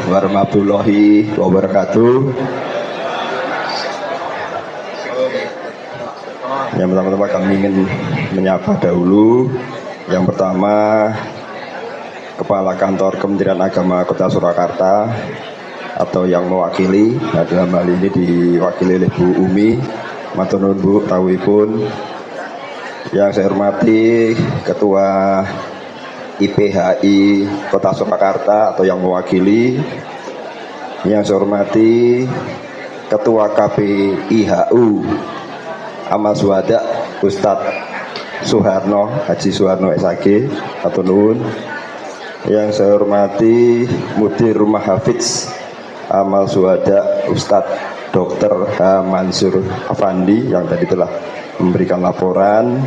warahmatullahi wabarakatuh. Yang pertama-tama kami ingin menyapa dahulu. Yang pertama, Kepala Kantor Kementerian Agama Kota Surakarta atau yang mewakili, dalam hal ini diwakili oleh Bu Umi. Matur nuwun Bu, rawuhipun. Yang saya hormati Ketua IPHI Kota Surakarta atau yang mewakili. Yang saya hormati Ketua KPIHU Amal Suhada Ustadz Suharno, Haji Suharno SAG, matur nuwun. Yang saya hormati Mudir Rumah Hafiz Amal Suhada Ustadz Dr. H. Mansur Afandi yang tadi telah memberikan laporan.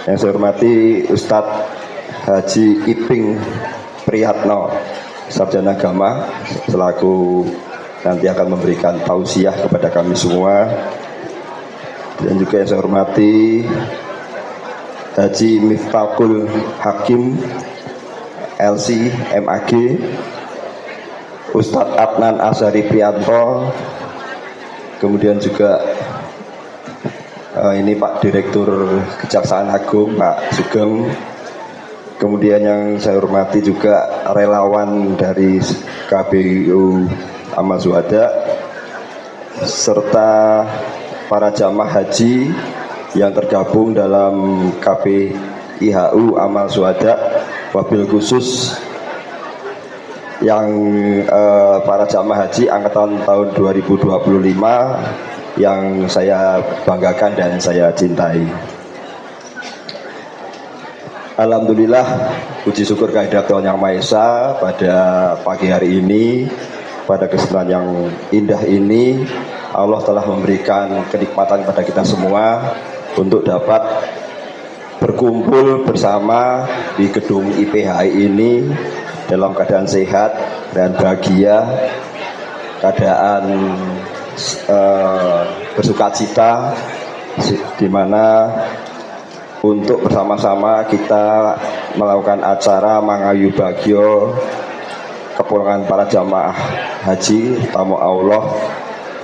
Yang saya hormati Ustadz Haji Iping Priyatno, Sarjana Agama, selaku nanti akan memberikan tausiah kepada kami semua. Dan juga yang saya hormati Haji Miftahul Hakim LC MAG, Ustadz Adnan Azhari Prianto, kemudian juga ini Pak Direktur Kejaksaan Agung Pak Sugeng, kemudian yang saya hormati juga relawan dari KPU Amal Suhada, serta para jamaah haji yang tergabung dalam KPIHU Amal Suhada, wabil khusus yang para jamaah haji angkatan tahun 2025 yang saya banggakan dan saya cintai. Alhamdulillah, puji syukur kehadirat Tuhan Yang Maha Esa, pada pagi hari ini, pada kesempatan yang indah ini, Allah telah memberikan kenikmatan kepada kita semua untuk dapat berkumpul bersama di gedung IPHI ini dalam keadaan sehat dan bahagia, keadaan bersukacita, di mana untuk bersama-sama kita melakukan acara Mangayu Bagio kepulangan para jamaah haji tamu Allah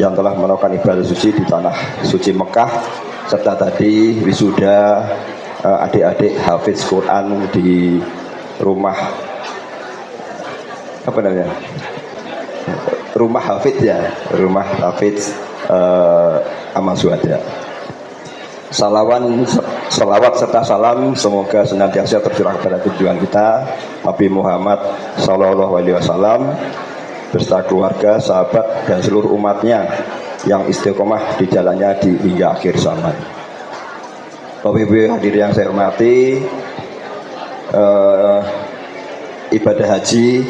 yang telah melakukan ibadah suci di tanah suci Mekah, serta tadi wisuda adik-adik hafiz Quran di rumah apa namanya, rumah hafiz ya, rumah hafiz Amal Suhada. Salawat serta salam semoga senantiasa tercurah kepada tujuan kita Nabi Muhammad Sallallahu Alaihi Wasallam beserta keluarga, sahabat dan seluruh umatnya yang istiqomah di jalannya hingga akhir zaman. Bapak Ibu hadirin yang saya hormati, ibadah haji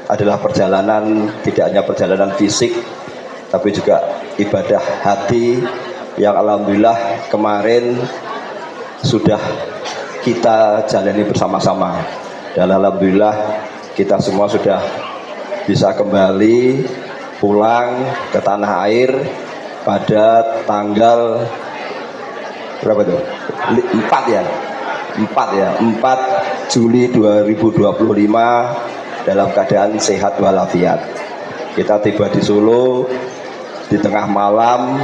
adalah perjalanan, tidak hanya perjalanan fisik, tapi juga ibadah hati yang alhamdulillah kemarin sudah kita jalani bersama-sama. Dan alhamdulillah kita semua sudah bisa kembali pulang ke tanah air pada tanggal berapa tuh? 4 Juli 2025 dalam keadaan sehat walafiat. Kita tiba di Solo di tengah malam,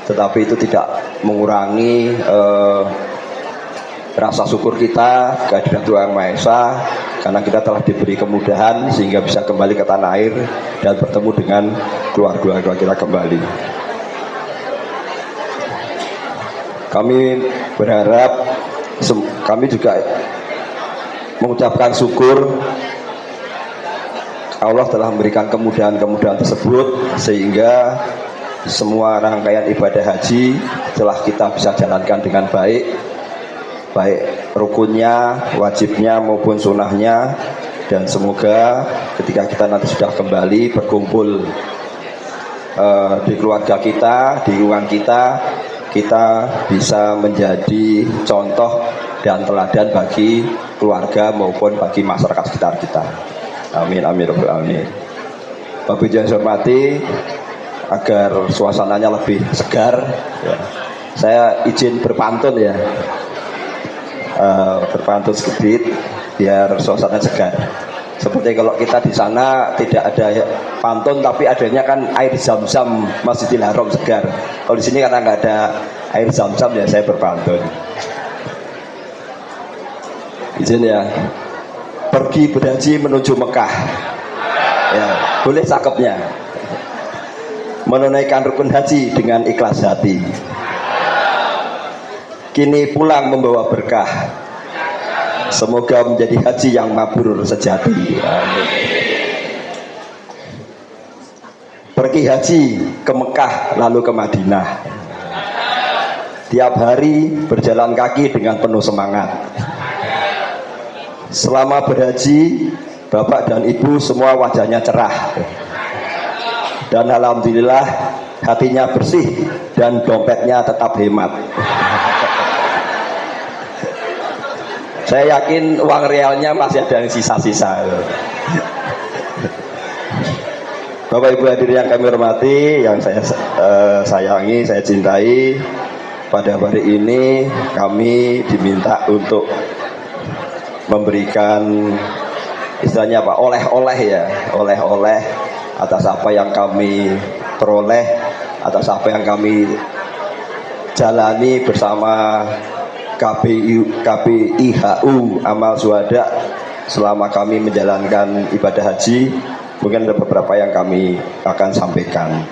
tetapi itu tidak mengurangi rasa syukur kita kehadiran Tuhan Yang Maha Esa, karena kita telah diberi kemudahan sehingga bisa kembali ke tanah air dan bertemu dengan keluarga kita kembali. Kami berharap, kami juga mengucapkan syukur Allah telah memberikan kemudahan-kemudahan tersebut sehingga semua rangkaian ibadah haji telah kita bisa jalankan dengan baik rukunnya, wajibnya maupun sunnahnya, dan semoga ketika kita nanti sudah kembali berkumpul di keluarga kita, di lingkungan kita bisa menjadi contoh dan teladan bagi keluarga maupun bagi masyarakat sekitar kita. Amin amin rabbal alamin. Bapak Ibu yang saya hormati, agar suasananya lebih segar ya, saya izin berpantun ya, berpantun sedikit biar suasana segar. Seperti kalau kita di sana tidak ada pantun, tapi adanya kan air zam-zam Masjidil Haram segar. Kalau di sini karena nggak ada air zam-zam ya saya berpantun. Izin ya, pergi berhaji menuju Mekah. Ya, boleh cakepnya. Menunaikan rukun haji dengan ikhlas hati. Kini pulang membawa berkah. Semoga menjadi haji yang mabrur sejati. Amin. Pergi haji ke Mekah lalu ke Madinah. Tiap hari berjalan kaki dengan penuh semangat. Selama berhaji, bapak dan ibu semua wajahnya cerah. Dan alhamdulillah hatinya bersih dan dompetnya tetap hemat. Saya yakin uang realnya masih ada yang sisa-sisa. Bapak Ibu hadirin yang kami hormati, yang saya sayangi, saya cintai, pada hari ini kami diminta untuk memberikan istilahnya apa, oleh-oleh ya, oleh-oleh atas apa yang kami peroleh, atas apa yang kami jalani bersama KPIHU Amal Syuhada selama kami menjalankan ibadah haji. Mungkin ada beberapa yang kami akan sampaikan.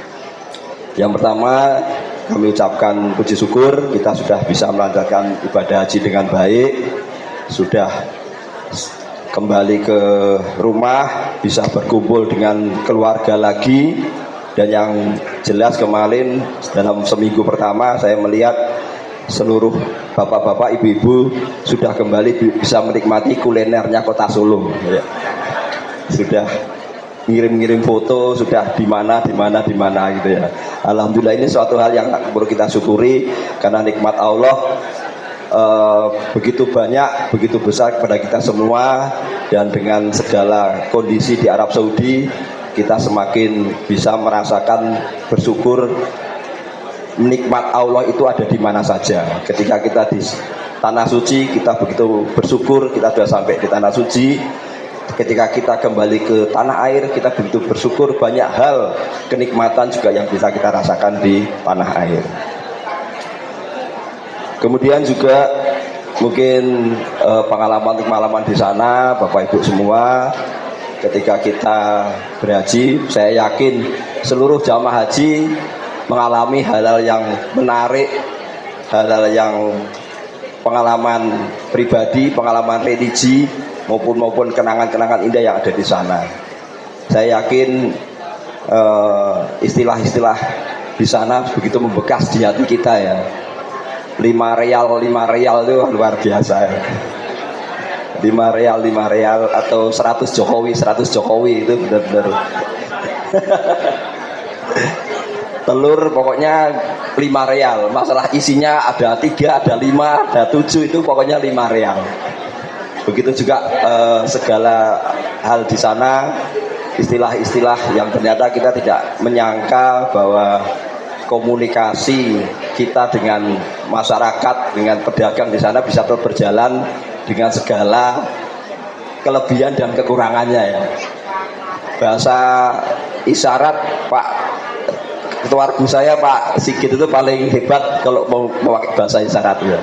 Yang pertama, kami ucapkan puji syukur kita sudah bisa melancarkan ibadah haji dengan baik, sudah kembali ke rumah, bisa berkumpul dengan keluarga lagi. Dan yang jelas kemarin dalam seminggu pertama saya melihat seluruh bapak-bapak, ibu-ibu sudah kembali bisa menikmati kulinernya Kota Solo ya. Sudah ngirim-ngirim foto, sudah di mana gitu ya. Alhamdulillah, ini suatu hal yang perlu kita syukuri karena nikmat Allah begitu banyak, begitu besar kepada kita semua. Dan dengan segala kondisi di Arab Saudi, kita semakin bisa merasakan bersyukur. Nikmat Allah itu ada di mana saja. Ketika kita di tanah suci, kita begitu bersyukur kita sudah sampai di tanah suci. Ketika kita kembali ke tanah air, kita begitu bersyukur. Banyak hal kenikmatan juga yang bisa kita rasakan di tanah air. Kemudian juga mungkin pengalaman di sana, Bapak Ibu semua, ketika kita berhaji, saya yakin seluruh jamaah haji mengalami hal-hal yang menarik, hal-hal yang pengalaman pribadi, pengalaman religi, maupun kenangan-kenangan indah yang ada di sana. Saya yakin istilah-istilah di sana begitu membekas di hati kita ya. 5 real itu luar biasa ya. 5 real atau 100 Jokowi itu benar-benar telur pokoknya 5 real. Masalah isinya ada 3, ada 5, ada 7, itu pokoknya 5 real. Begitu juga segala hal di sana, istilah-istilah yang ternyata kita tidak menyangka bahwa komunikasi kita dengan masyarakat, dengan pedagang di sana bisa terus berjalan dengan segala kelebihan dan kekurangannya ya. Bahasa isyarat Pak Ketua Regu saya Pak Sigit itu paling hebat kalau mau pakai bahasa isyarat ya.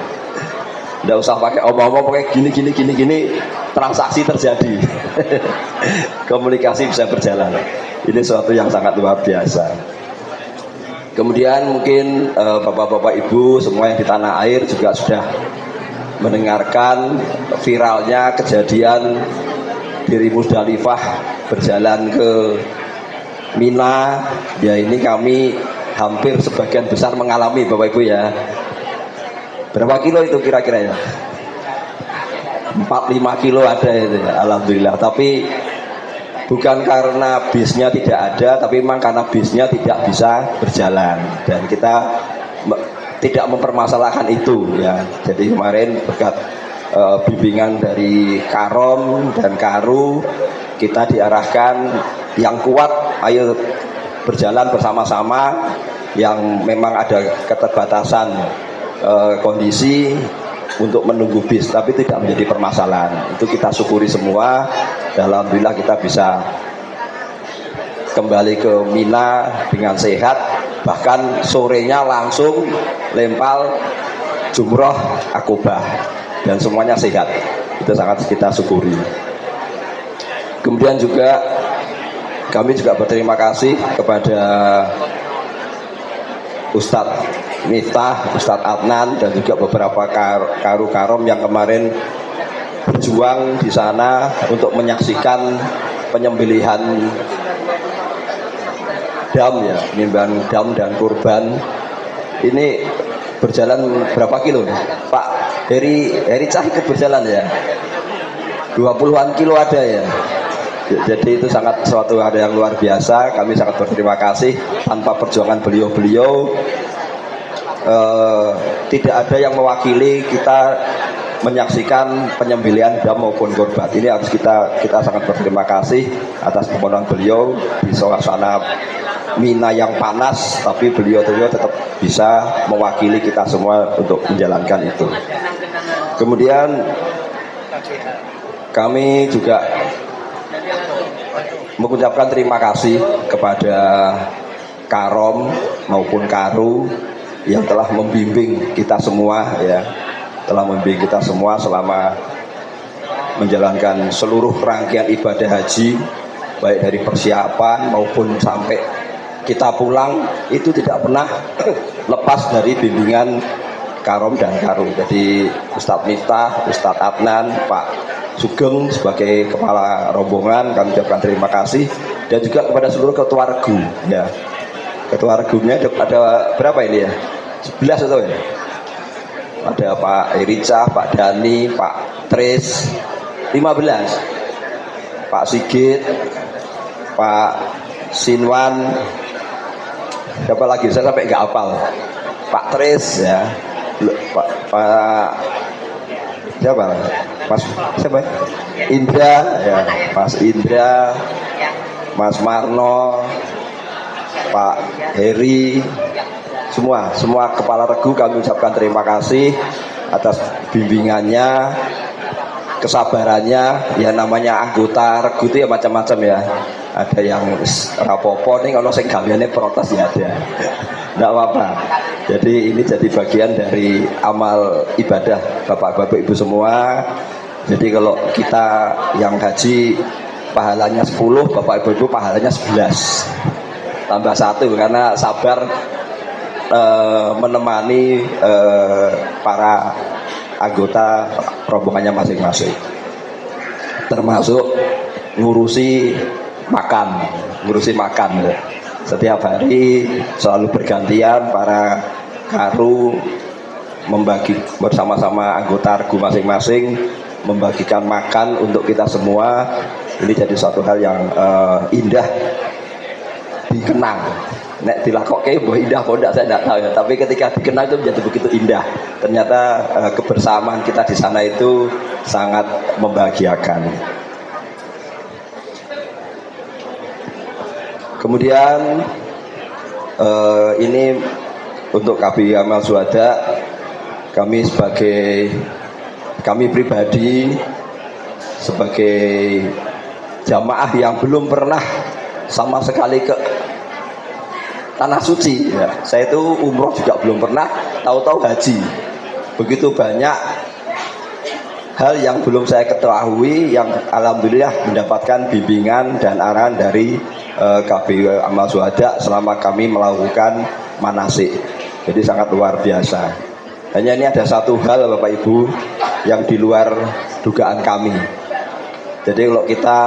Nggak usah pakai omong-omong, pakai gini, transaksi terjadi. Komunikasi bisa berjalan. Ini suatu yang sangat luar biasa. Kemudian mungkin bapak-bapak ibu semua yang di tanah air juga sudah mendengarkan viralnya kejadian dari Musdalifah berjalan ke Mina. Ya, ini kami hampir sebagian besar mengalami Bapak Ibu ya. Berapa kilo itu kira-kira ya? 4-5 kilo ada itu ya, alhamdulillah. Tapi bukan karena bisnya tidak ada, tapi memang karena bisnya tidak bisa berjalan. Dan kita tidak mempermasalahkan itu ya. Jadi kemarin berkat bimbingan dari Karom dan Karu, kita diarahkan yang kuat, ayo berjalan bersama-sama. Yang memang ada keterbatasan kondisi, untuk menunggu bis, tapi tidak menjadi permasalahan. Itu kita syukuri semua. Alhamdulillah kita bisa kembali ke Mina dengan sehat. Bahkan sorenya langsung lempar jumroh akobah dan semuanya sehat. Itu sangat kita syukuri. Kemudian juga kami juga berterima kasih kepada Ustadz Miftah, Ustadz Adnan, dan juga beberapa karom yang kemarin berjuang di sana untuk menyaksikan penyembelihan dam, ya, penyembelihan dam dan kurban. Ini berjalan berapa kilo nih? Pak Heri Cah ikut berjalan ya? 20-an kilo ada ya? Jadi itu sangat suatu hal yang luar biasa. Kami sangat berterima kasih. Tanpa perjuangan beliau-beliau tidak ada yang mewakili kita menyaksikan penyembelihan dam maupun kurban. Ini harus kita sangat berterima kasih atas permohonan beliau di suasana Mina yang panas, tapi beliau tetap bisa mewakili kita semua untuk menjalankan itu. Kemudian kami juga mengucapkan terima kasih kepada Karom maupun Karu yang telah membimbing kita semua, ya, telah membimbing kita semua selama menjalankan seluruh rangkaian ibadah haji, baik dari persiapan maupun sampai kita pulang, itu tidak pernah lepas dari bimbingan Karom dan Karu. Jadi Ustadz Miftah, Ustadz Adnan, Pak Sugeng sebagai kepala rombongan, kami ucapkan terima kasih. Dan juga kepada seluruh ketua regu, ya. Ketua regunya ada berapa ini ya? 11 atau ya? Ada Pak Erica, Pak Dani, Pak Tris, 15, Pak Sigit, Pak Sinwan, siapa lagi? Saya sampai nggak hafal. Pak Tris, ya, Pak siapa? Mas siapa? Indra, ya, Mas Indra, Mas Marno, Pak Heri, semua kepala regu kami ucapkan terima kasih atas bimbingannya, kesabarannya. Ya, namanya anggota regu itu ya macam-macam ya. Ada yang rapopo nih, kalau sing gaweane protes ya ada. Enggak apa-apa. Jadi ini jadi bagian dari amal ibadah Bapak-bapak Ibu semua. Jadi kalau kita yang haji pahalanya 10, Bapak Ibu pahalanya 11. Tambah 1 karena sabar menemani para anggota rombongannya masing-masing. Termasuk ngurusi makan. Setiap hari selalu bergantian para karu membagi bersama-sama anggota regu masing-masing membagikan makan untuk kita semua. Ini jadi suatu hal yang indah dikenang. Nek dilakoke mbah indah kok ndak, saya tidak tahu ya, tapi ketika dikenang itu menjadi begitu indah. Ternyata kebersamaan kita di sana itu sangat membahagiakan. Kemudian ini untuk KBI Amal Syuhada, kami pribadi sebagai jamaah yang belum pernah sama sekali ke tanah suci, ya. Saya itu umroh juga belum pernah, tahu-tahu haji. Begitu banyak hal yang belum saya ketahui, yang alhamdulillah mendapatkan bimbingan dan arahan dari KBI Amal Syuhada selama kami melakukan manasik. Jadi sangat luar biasa. Hanya ini ada satu hal Bapak Ibu yang di luar dugaan kami. Jadi kalau kita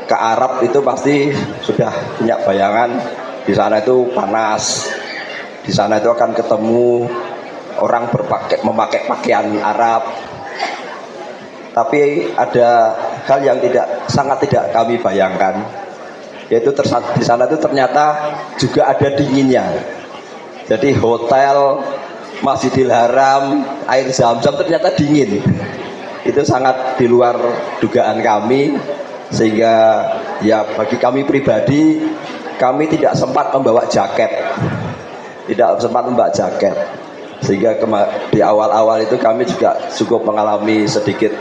ke Arab itu pasti sudah punya bayangan di sana itu panas. Di sana itu akan ketemu orang memakai pakaian Arab. Tapi ada hal yang sangat tidak kami bayangkan, yaitu di sana itu ternyata juga ada dinginnya. Jadi hotel, Masjidil Haram, air Zam-Zam ternyata dingin. Itu sangat di luar dugaan kami, sehingga ya bagi kami pribadi, kami tidak sempat membawa jaket. Sehingga di awal-awal itu kami juga cukup mengalami sedikit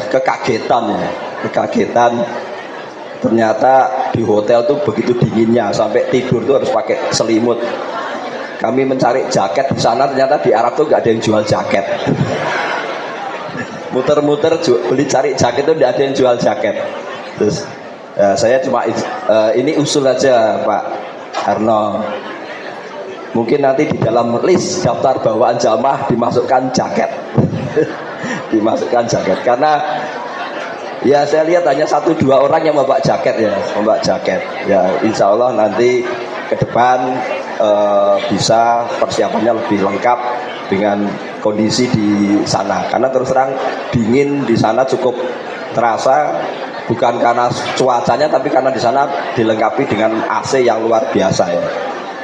kekagetan ya, kekagetan. Ternyata di hotel tuh begitu dinginnya, sampai tidur tuh harus pakai selimut. Kami mencari jaket di sana, ternyata di Arab tuh nggak ada yang jual jaket. Muter-muter beli cari jaket tuh nggak ada yang jual jaket. Terus saya cuma ini usul aja Pak Arno. Mungkin nanti di dalam list daftar bawaan jamaah dimasukkan jaket. Dimasukkan jaket, karena ya saya lihat hanya 1-2 orang yang membawa jaket ya, ya insya Allah nanti ke depan bisa persiapannya lebih lengkap dengan kondisi di sana, karena terus terang dingin di sana cukup terasa, bukan karena cuacanya tapi karena di sana dilengkapi dengan AC yang luar biasa ya.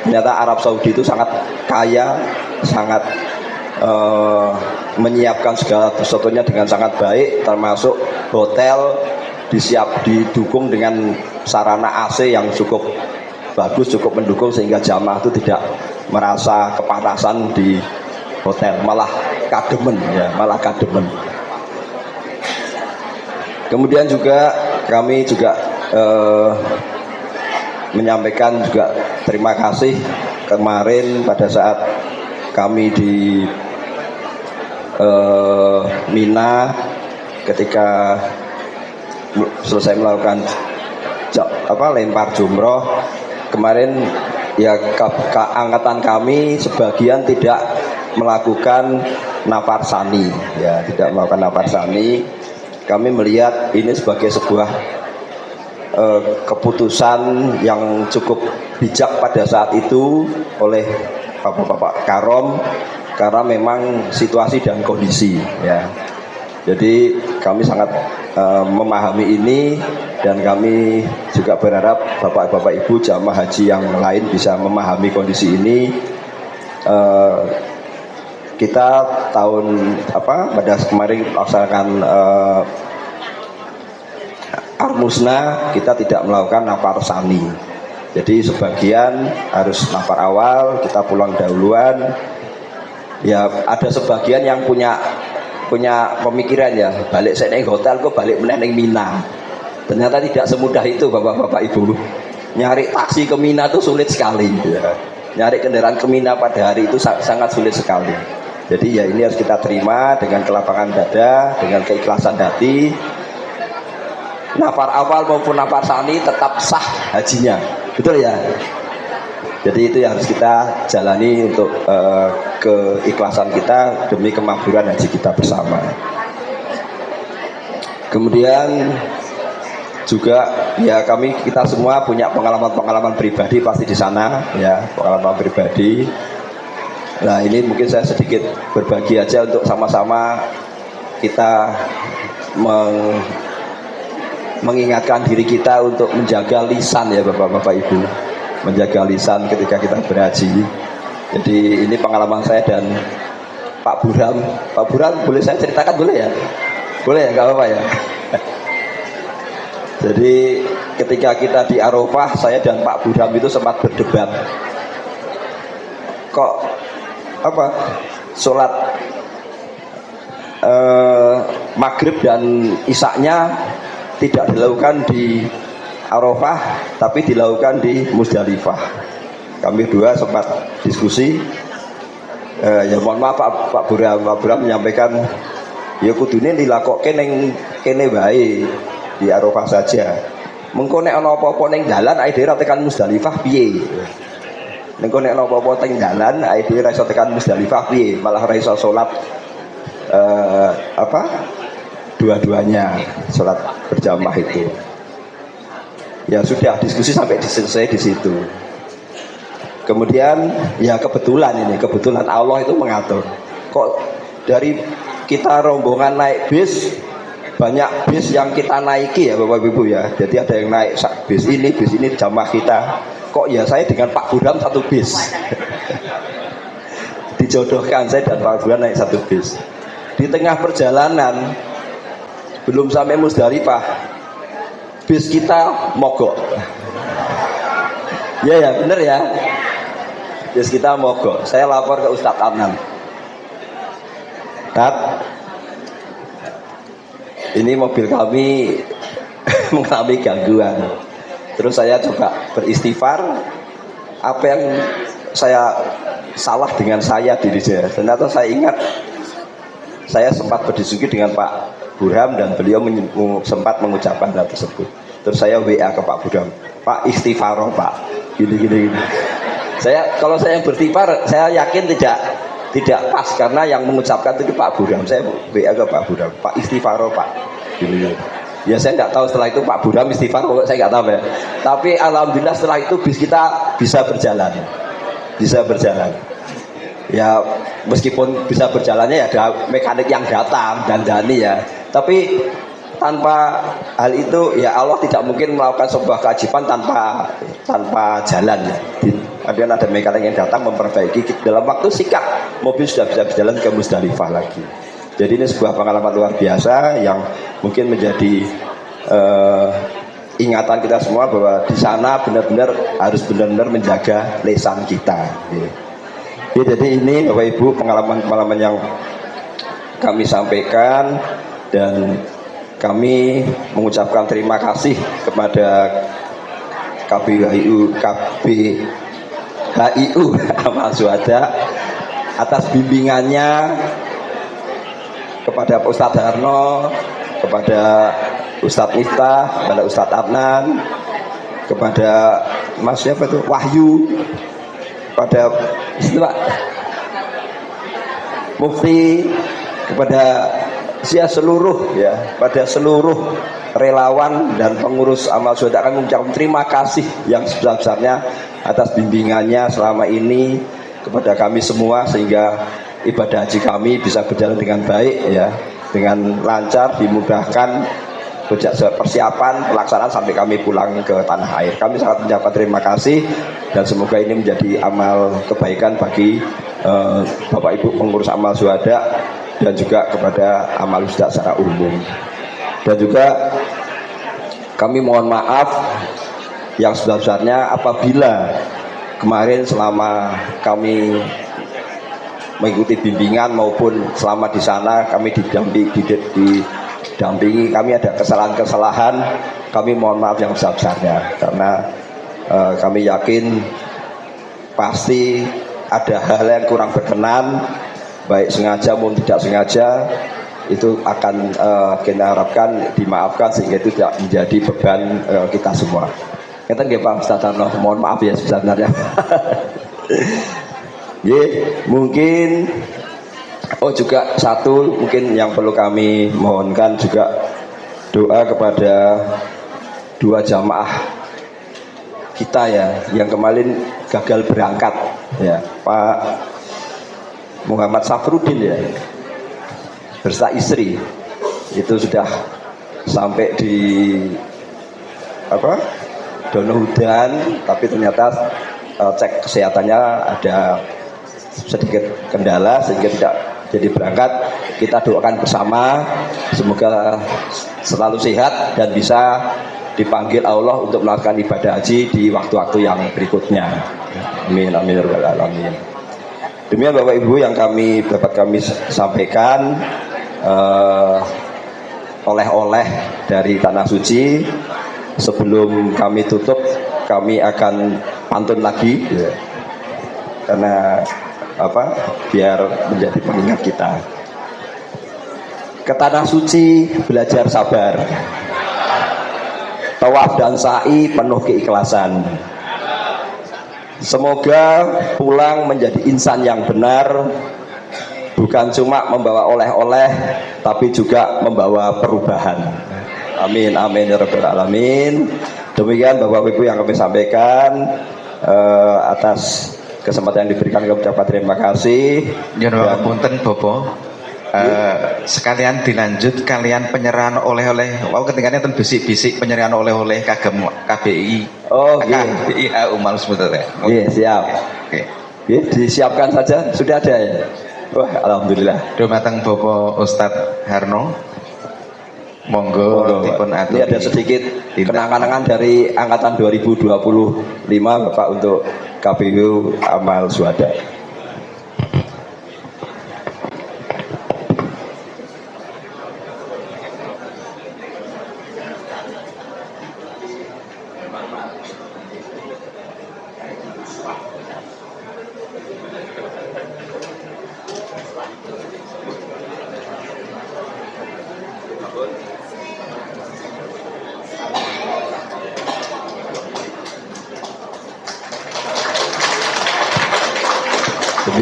Ternyata Arab Saudi itu sangat kaya, sangat menyiapkan segala sesuatunya dengan sangat baik, termasuk hotel didukung dengan sarana AC yang cukup bagus, cukup mendukung, sehingga jamaah itu tidak merasa kepanasan di hotel, malah kademen ya, malah kademen. Kemudian juga kami juga menyampaikan juga terima kasih kemarin pada saat kami di Mina, ketika selesai melakukan lempar jumroh kemarin ya, angkatan kami sebagian tidak melakukan nafar sani ya, tidak melakukan nafar sani. Kami melihat ini sebagai sebuah keputusan yang cukup bijak pada saat itu oleh Bapak Karom, karena memang situasi dan kondisi ya. Jadi kami sangat memahami ini, dan kami juga berharap Bapak-bapak Ibu jamaah haji yang lain bisa memahami kondisi ini. Kita pada kemarin melaksanakan Armusna, kita tidak melakukan nafar sani. Jadi sebagian harus nafar awal, kita pulang dahuluan. Ya ada sebagian yang punya pemikiran ya, balik saya naik hotel kok balik meneng Mina. Ternyata tidak semudah itu Bapak-bapak Ibu. Nyari taksi ke Mina itu sulit sekali ya. Nyari kendaraan ke Mina pada hari itu sangat sulit sekali. Jadi ya ini harus kita terima dengan kelapangan dada, dengan keikhlasan hati. Nafar awal maupun nafar sani tetap sah hajinya, betul ya. Jadi itu yang harus kita jalani untuk keikhlasan kita demi kemakmuran haji kita bersama. Kemudian juga ya kita semua punya pengalaman pribadi pasti di sana ya, pengalaman pribadi. Nah ini mungkin saya sedikit berbagi aja untuk sama-sama kita mengingatkan diri kita untuk menjaga lisan ya Bapak-bapak Ibu, menjaga lisan ketika kita berhaji. Jadi ini pengalaman saya dan Pak Buram. Pak Buram boleh saya ceritakan, boleh ya? Boleh ya, nggak apa-apa ya. Jadi ketika kita di Arafah, saya dan Pak Buram itu sempat berdebat. Kok sholat maghrib dan isaknya tidak dilakukan di Arafah tapi dilakukan di Musdalifah. Kami dua sempat diskusi. Ya mohon maaf Pak Buram menyampaikan ya kudune dilakokke ning kene wae di Arafah saja. Mengko nek ana apa-apa ning dalan ae dhewe tekan Musdalifah piye? Mengko nek ana apa-apa teng dalan ae dhewe ra iso tekan Musdalifah piye? Malah ra iso salat dua-duanya, sholat berjamaah itu. Ya sudah, diskusi sampai selesai di situ. Kemudian ya kebetulan Allah itu mengatur. Kok dari kita rombongan naik bis, banyak bis yang kita naiki ya Bapak Ibu ya. Jadi ada yang naik bis ini jamaah kita. Kok ya saya dengan Pak Buram satu bis. Dijodohkan saya dan Pak Buram naik satu bis. Di tengah perjalanan belum sampai Musdalifah, bis kita mogok. Ya bener ya. Yes, kita mogok. Saya lapor ke Ustadz Adnan. Tat, ini mobil kami mengalami gangguan. Terus saya coba beristighfar, apa yang saya salah dengan saya diri saya. Ternyata saya ingat saya sempat berdiskusi dengan Pak Burham dan beliau sempat mengucapkan hal tersebut. Terus saya WA ke Pak Burham, Pak istighfar Pak, gini. Kalau saya yang beristighfar, saya yakin tidak pas karena yang mengucapkan itu Pak Burham. Saya WA ke Pak Burham, Pak istighfar Pak, gini. Ya saya nggak tahu setelah itu Pak Burham istighfar, saya nggak tahu ya. Tapi alhamdulillah setelah itu bis kita bisa berjalan. Ya meskipun bisa berjalannya ya ada mekanik yang datang dan Dani ya. Tapi tanpa hal itu ya Allah tidak mungkin melakukan sebuah keajaiban tanpa jalan ya. Kemudian ada mekanik yang datang memperbaiki dalam waktu singkat mobil sudah bisa berjalan ke Musdalifah lagi. Jadi ini sebuah pengalaman luar biasa yang mungkin menjadi ingatan kita semua bahwa di sana harus benar-benar menjaga lisan kita. Jadi ini Bapak Ibu pengalaman yang kami sampaikan dan kami mengucapkan terima kasih kepada KBHIU Amal Syuhada atas bimbingannya, kepada Pak Ustadz Harno, kepada Ustadz Miftah, kepada Ustadz Adnan, kepada Mas siapa itu Wahyu, kepada Mufti, kepada pada seluruh relawan dan pengurus Amal Syuhada kami mengucapkan terima kasih yang sebesar-besarnya atas bimbingannya selama ini kepada kami semua sehingga ibadah haji kami bisa berjalan dengan baik ya, dengan lancar, dimudahkan persiapan pelaksanaan sampai kami pulang ke tanah air. Kami sangat mengucapkan terima kasih dan semoga ini menjadi amal kebaikan bagi Bapak Ibu pengurus Amal Syuhada dan juga kepada Amal Syuhada secara umum. Dan juga kami mohon maaf yang sebesar-besarnya apabila kemarin selama kami mengikuti bimbingan maupun selama di sana kami didampingi kami ada kesalahan-kesalahan, kami mohon maaf yang besar-besarnya karena kami yakin pasti ada hal yang kurang berkenan baik sengaja maupun tidak sengaja, itu akan kita harapkan dimaafkan sehingga itu tidak menjadi beban kita semua. Kita nggih Pak Ustaz Tarno, mohon maaf ya sebenarnya. Mungkin juga satu mungkin yang perlu kami mohonkan juga doa kepada dua jamaah kita ya yang kemarin gagal berangkat ya, Pak Muhammad Safruddin ya berserta istri itu sudah sampai di Donohudan, tapi ternyata cek kesehatannya ada sedikit kendala sehingga tidak jadi berangkat. Kita doakan bersama semoga selalu sehat dan bisa dipanggil Allah untuk melakukan ibadah haji di waktu-waktu yang berikutnya. Amin amin ya rabbal alamin. Demikian Bapak Ibu yang dapat kami sampaikan, oleh-oleh dari Tanah Suci. Sebelum kami tutup, kami akan pantun lagi ya. Karena biar menjadi pengingat kita. Ke Tanah Suci belajar sabar, tawaf dan sa'i penuh keikhlasan. Semoga pulang menjadi insan yang benar, bukan cuma membawa oleh-oleh tapi juga membawa perubahan. Amin amin ya rabbal alamin. Demikian Bapak Ibu yang kami sampaikan, atas kesempatan yang diberikan kami ucapkan terima kasih. Nyuwun punten Bapak. Sekalian dilanjut kalian penyerahan oleh-oleh. Ketinggalan ten bisik-bisik penyerahan oleh-oleh kagem KBI. Oh, nggih. KBI Umal Semutare. Nggih, siap. Oke. Nggih, disiapkan saja, sudah ada ya. Wah, alhamdulillah. Dumateng Bapak Ustadz Harno. Monggo dipun atur. Ini ada sedikit kenang-kenangan dari angkatan 2025 Bapak untuk KPU Amal Syuhada.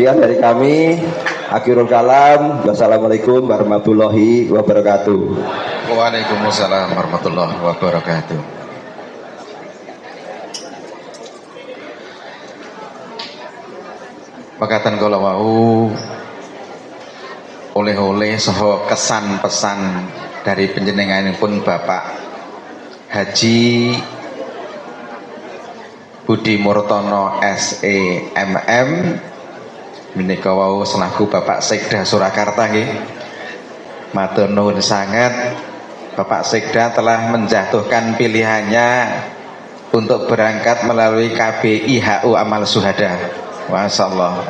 Demikian dari kami, akhirul kalam. Wassalamualaikum warahmatullahi wabarakatuh. Waalaikumsalam warahmatullahi wabarakatuh. Pakatan kala wau oleh-oleh saha kesan pesan dari panjenenganipun Bapak Haji Budi Murtono SEMM menika wau selaku Bapak Sekda Surakarta nggih. Matur nuwun sangat, Bapak Sekda telah menjatuhkan pilihannya untuk berangkat melalui KBI HU Amal Syuhada. Masyaallah.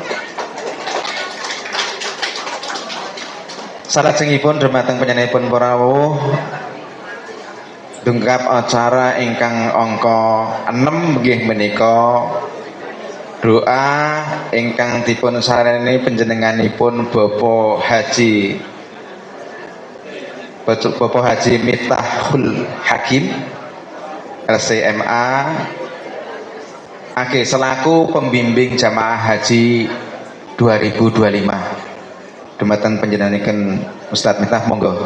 Salajengipun dhumateng panjenenganipun para rawuh dungkap acara ingkang angka 6 nggih menika doa ingkang dipun sareni panjenenganipun Bapak Haji Miftahul Hakim LCMA selaku pembimbing jamaah haji 2025. Dumateng panjenenganipun Ustaz Miftah, monggo.